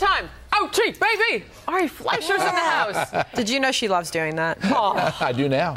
time. Oh, gee, baby. All right, Fleischer's in the house. Did you know she loves doing that? Oh. I do now.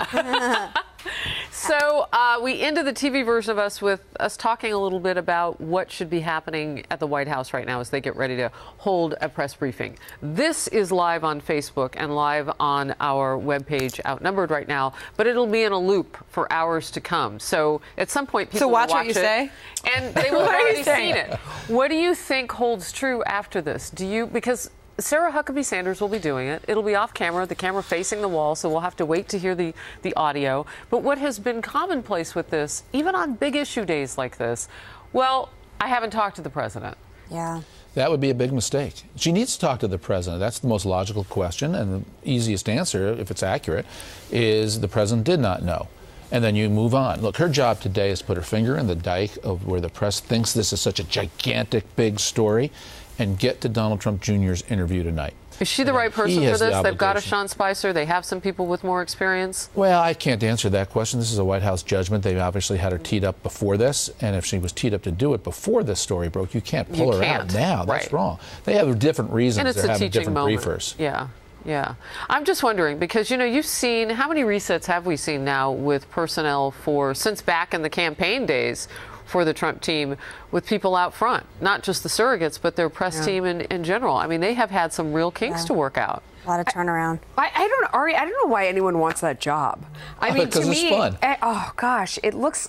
So we ended the TV version of us with us talking a little bit about what should be happening at the White House right now as they get ready to hold a press briefing. This is live on Facebook and live on our webpage, Outnumbered right now, but it'll be in a loop for hours to come. So at some point, people watch will what you it, say, and they will have already seen it. What do you think holds true after this? Because Sarah Huckabee Sanders will be doing it. It'll be off camera, the camera facing the wall, so we'll have to wait to hear the audio. But what has been commonplace with this, even on big issue days like this, well, I haven't talked to the president. Yeah. That would be a big mistake. She needs to talk to the president. That's the most logical question, and the easiest answer, if it's accurate, is the president did not know. And then you move on. Look, her job today is to put her finger in the dike of where the press thinks this is such a gigantic, big story, and get to Donald Trump Jr.'s interview tonight. Is she the right person for this? They've got a Sean Spicer. They have some people with more experience. Well, I can't answer that question. This is a White House judgment. They obviously had her teed up before this, and if she was teed up to do it before this story broke, you can't pull her out now. That's wrong. They have different reasons. And it's They're a having teaching different moment. briefers. Yeah. Yeah. I'm just wondering, because, you know, you've seen, how many resets have we seen now with personnel since back in the campaign days for the Trump team with people out front, not just the surrogates, but their press team in general. I mean, they have had some real kinks to work out. A lot of turnaround. I don't know why anyone wants that job. I mean, to me, it's fun. Oh gosh, it looks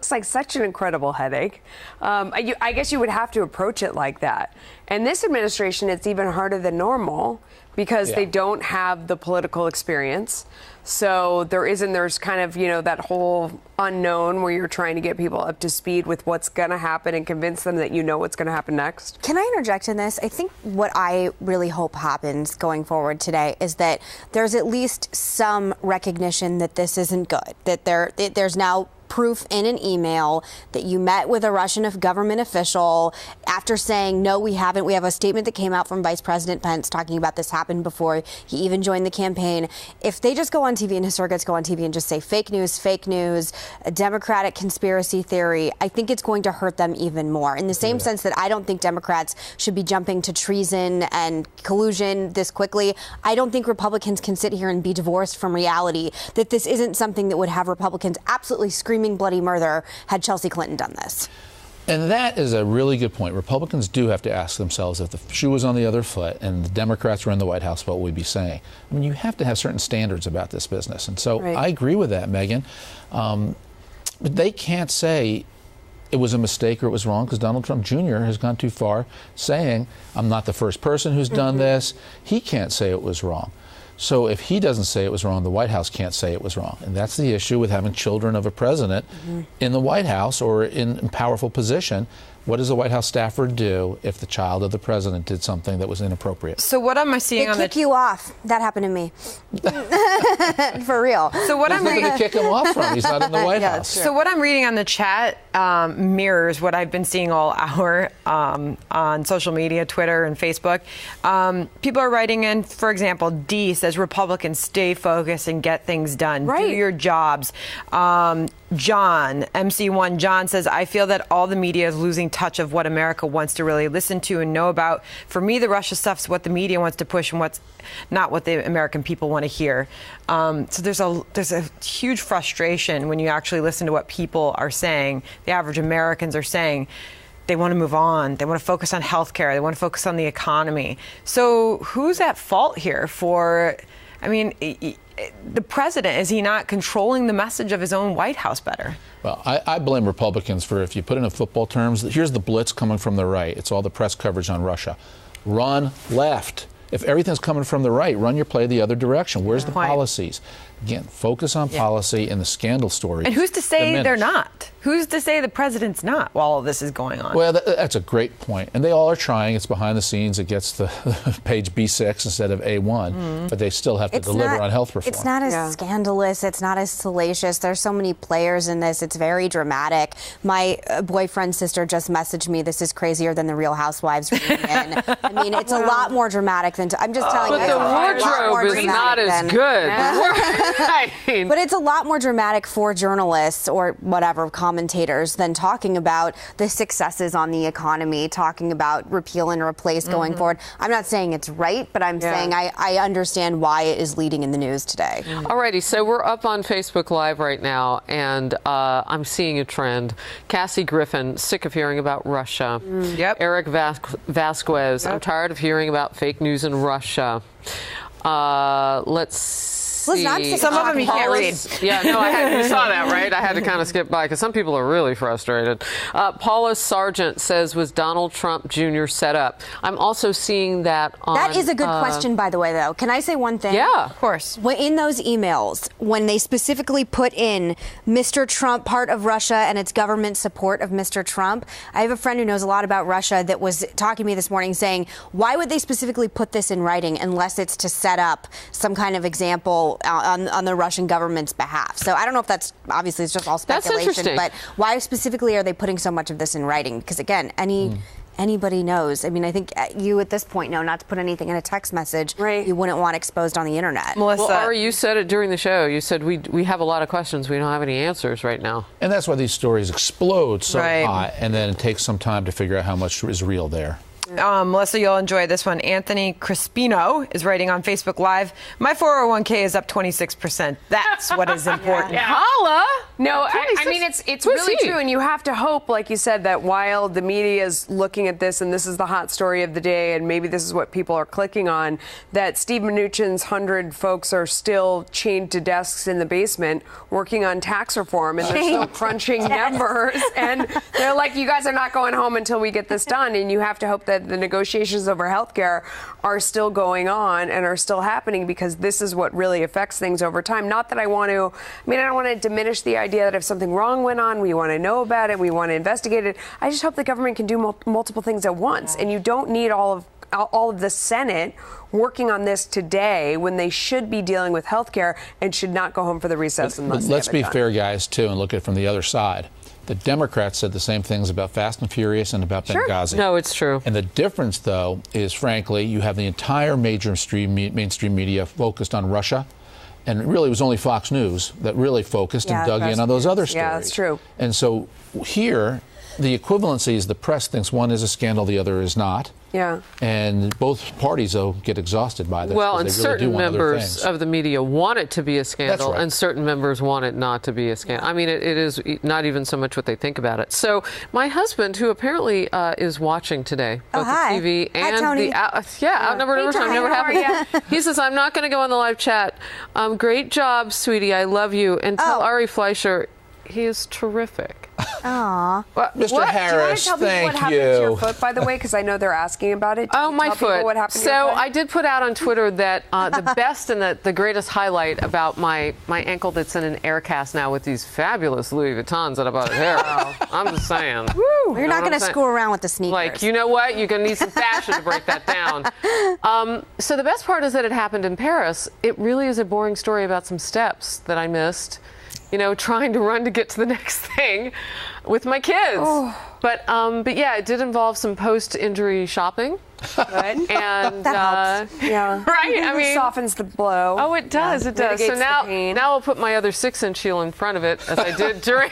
like such an incredible headache. I guess you would have to approach it like that. And this administration, it's even harder than normal because they don't have the political experience. So there's kind of, that whole unknown where you're trying to get people up to speed with what's going to happen and convince them that you know what's going to happen next. Can I interject in this? I think what I really hope happens going forward today is that there's at least some recognition that this isn't good, that there's now proof in an email that you met with a Russian government official after saying, no, we haven't. We have a statement that came out from Vice President Pence talking about this happened before he even joined the campaign. If they just go on TV and his surrogates go on TV and just say fake news, a Democratic conspiracy theory, I think it's going to hurt them even more. In the same sense that I don't think Democrats should be jumping to treason and collusion this quickly, I don't think Republicans can sit here and be divorced from reality that this isn't something that would have Republicans absolutely screaming bloody murder had Chelsea Clinton done this. And that is a really good point. Republicans do have to ask themselves, if the shoe was on the other foot and the Democrats were in the White House, what would we be saying? I mean, you have to have certain standards about this business. And so I agree with that, Megan. But they can't say it was a mistake or it was wrong, because Donald Trump Jr. has gone too far saying, I'm not the first person who's done this. He can't say it was wrong. So if he doesn't say it was wrong, the White House can't say it was wrong. And that's the issue with having children of a president in the White House or in a powerful position. What does a White House staffer do if the child of the president did something that was inappropriate? So what am I seeing They kick you off. That happened to me. For real. So what I'm reading to kick him off from. He's not in the White House. So what I'm reading on the chat mirrors what I've been seeing all hour on social media, Twitter and Facebook. People are writing in, for example, D says Republicans stay focused and get things done. Do your jobs. John, MC1 John says, I feel that all the media is losing touch of what America wants to really listen to and know about. For me, the Russia stuff's what the media wants to push and what's not what the American people want to hear. So there's a huge frustration when you actually listen to what people are saying. The average Americans are saying they want to move on. They want to focus on healthcare. They want to focus on the economy. So who's at fault here for, I mean, the president, is he not controlling the message of his own White House better? Well, I blame Republicans for, if you put it in football terms, here's the blitz coming from the right. It's all the press coverage on Russia. Run left. If everything's coming from the right, run your play the other direction. Where's the policies? Again, focus on policy and the scandal stories. And who's to say they're not? Who's to say the president's not while all this is going on? Well, that's a great point. And they all are trying. It's behind the scenes. It gets the page B6 instead of A1. But they still have to deliver on health reform. It's not as scandalous. It's not as salacious. There's so many players in this. It's very dramatic. My boyfriend's sister just messaged me, this is crazier than the Real Housewives reunion. I mean, it's a lot more dramatic than... I'm just telling you. But the wardrobe is not as good. I mean, but it's a lot more dramatic for journalists or whatever commentators than talking about the successes on the economy, talking about repeal and replace going forward. I'm not saying it's right, but I'm saying I understand why it is leading in the news today. Alrighty, so we're up on Facebook Live right now, and I'm seeing a trend. Cassie Griffin, sick of hearing about Russia. Yep. Eric Vasquez, I'm tired of hearing about fake news in Russia. Let's see. Some of them you can't read. Yeah, no, you saw that, right? I had to kind of skip by because some people are really frustrated. Paula Sargent says, was Donald Trump Jr. set up? I'm also seeing that on... That is a good question, by the way, though. Can I say one thing? Yeah. Of course. In those emails, when they specifically put in Mr. Trump, part of Russia, and its government support of Mr. Trump, I have a friend who knows a lot about Russia that was talking to me this morning saying, why would they specifically put this in writing unless it's to set up some kind of example on the Russian government's behalf? So I don't know if that's, obviously it's just all speculation, but why specifically are they putting so much of this in writing? Because again, anybody knows. I mean, I think you at this point know not to put anything in a text message you wouldn't want exposed on the internet. Melissa. Well, Ari, you said it during the show. You said we have a lot of questions. We don't have any answers right now. And that's why these stories explode so hot, and then it takes some time to figure out how much is real there. Melissa, you'll enjoy this one. Anthony Crispino is writing on Facebook Live, my 401k is up 26%. That's what is important. Holla! No, I mean, it's really true. And you have to hope, like you said, that while the media is looking at this and this is the hot story of the day and maybe this is what people are clicking on, that Steve Mnuchin's 100 folks are still chained to desks in the basement working on tax reform, and they're still crunching numbers. And they're like, you guys are not going home until we get this done. And you have to hope that the negotiations over health care are still going on and are still happening, because this is what really affects things over time. Not that I don't want to diminish the idea that if something wrong went on, we want to know about it, we want to investigate it. I just hope the government can do multiple things at once, and you don't need all of the Senate working on this today when they should be dealing with health care and should not go home for the recess unless they let's be fair, guys, too, and look at it from the other side. The Democrats said the same things about Fast and Furious and about Benghazi. No, it's true. And the difference, though, is, frankly, you have the entire mainstream media focused on Russia. And it really was only Fox News that really focused and dug in on those other stories. Yeah, that's true. And so here, the equivalency is the press thinks one is a scandal, the other is not. Yeah. And both parties, though, get exhausted by this. Well, and really certain members of the media want it to be a scandal, and certain members want it not to be a scandal. I mean, it is not even so much what they think about it. So my husband, who apparently is watching today, both the TV and the Outnumbered Overtime, never happened. He says, I'm not going to go on the live chat. Great job, sweetie. I love you. And tell Ari Fleischer, he is terrific. Aww. Mr. Harris, thank you. What happened to your foot, by the way, because I know they're asking about it. Oh, my foot. What happened to your foot? I did put out on Twitter that the best and the greatest highlight about my ankle that's in an air cast now with these fabulous Louis Vuittons that I bought at Harrow. I'm just saying. Woo. You're not going to screw around with the sneakers. Like, you know what? You're going to need some fashion to break that down. So the best part is that it happened in Paris. It really is a boring story about some steps that I missed. You know, trying to run to get to the next thing with my kids. But yeah, it did involve some post-injury shopping. Good. And that helps. Yeah. Right? I mean, it softens the blow. Oh, it does. It does. So now I'll put my other 6-inch heel in front of it, as I did during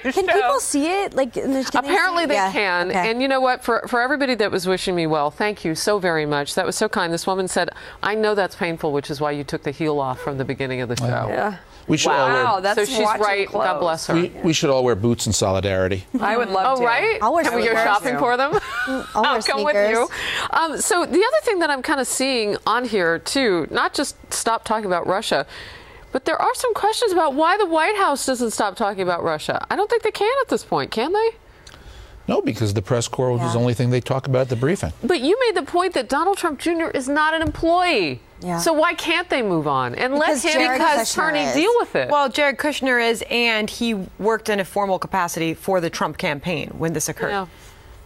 the Can show. people see it? Like, apparently they can. Okay. And you know what? For everybody that was wishing me well, thank you so very much. That was so kind. This woman said, I know that's painful, which is why you took the heel off from the beginning of the show. Yeah. We should all wear, that's so she's right. Clothes. God bless her. We should all wear boots in solidarity. I would love to. Oh, right? Can we go shopping for them? I'll come with you. So the other thing that I'm kind of seeing on here, too, not just stop talking about Russia, but there are some questions about why the White House doesn't stop talking about Russia. I don't think they can at this point, can they? No, because the press corps was the only thing they talk about at the briefing. But you made the point that Donald Trump Jr. is not an employee. Yeah. So why can't they move on and let him attorney deal with it? Well, Jared Kushner is, and he worked in a formal capacity for the Trump campaign when this occurred. Yeah.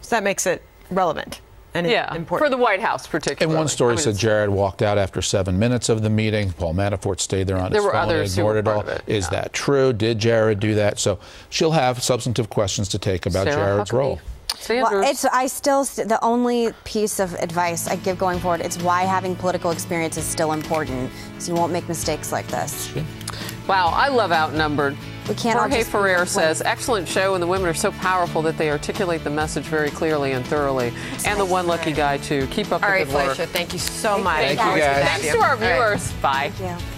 So that makes it relevant and important. For the White House particularly. And one story said Jared walked out after 7 minutes of the meeting. Paul Manafort stayed there on his phone and ignored it all. Is that true? Did Jared do that? So she'll have substantive questions to take about Jared's role. Sandra. Well, the only piece of advice I give going forward, it's why having political experience is still important, so you won't make mistakes like this. Wow, I love Outnumbered. We can't Jorge Ferrer says, excellent show, and the women are so powerful that they articulate the message very clearly and thoroughly. And the one lucky guy, too. Keep up the good work. Felicia, thank you so much. Thank you, guys. Thanks to our viewers. Bye. Thank you.